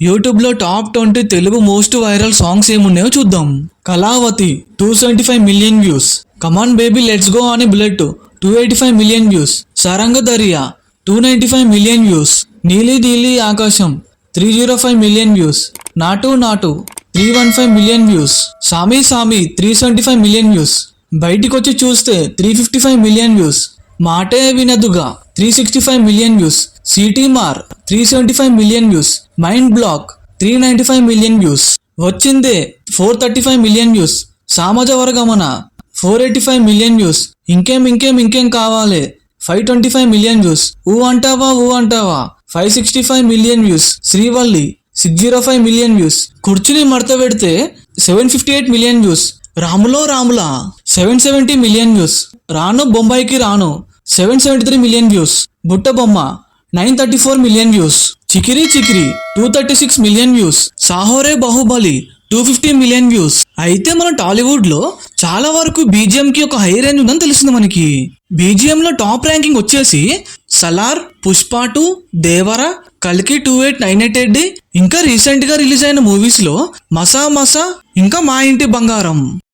యూట్యూబ్లో top 20 Telugu most viral songs ఏమున్నాయో చూద్దాం. Kalavathi 275 million views. Come on baby let's go అనే bullet 285 million views. Saranga Dariya 295 million views. Neeli Neeli ఆకాశం 305 మిలియన్ వ్యూస్. నాటు నాటు 315 మిలియన్ వ్యూస్. సామి సామి 375 మిలియన్ వ్యూస్. బయటికొచ్చి చూస్తే 355 మిలియన్ వ్యూస్. మాటే వినదుగా 365 మిలియన్ వ్యూస్. సిటీ మార్ 375 million views. Mind block 395 million views. వచ్చిందే 435 మిలియన్ వ్యూస్. సామజ వర్గమన 485 million views. ఇంకేం కావాలి 525 మిలియన్ వ్యూస్. ఊ అంటావా 565 million views. Srivalli 605 million views. కుర్చీని మడత పెడితే 758 మిలియన్ వ్యూస్. రాములో రాములా 770 మిలియన్ వ్యూస్. రాను బొంబాయికి రాను 773 మిలియన్ వ్యూస్. బుట్ట బొమ్మ 934 million views. Chikiri Chikiri 236 million views. Saahore Baahubali 250 million views. అయితే మన టాలీవుడ్ లో చాలా వరకు బీజిఎం కి ఒక హై రేంజ్ ఉందని తెలిసింది మనకి. బీజిఎం లో టాప్ ర్యాంకింగ్ వచ్చేసి సలార్, పుష్ప 2, దేవర, కల్కి 28988, ఇంకా రీసెంట్ గా రిలీజ్ అయిన మూవీస్ లో మసా మసా, ఇంకా మా ఇంటి బంగారం.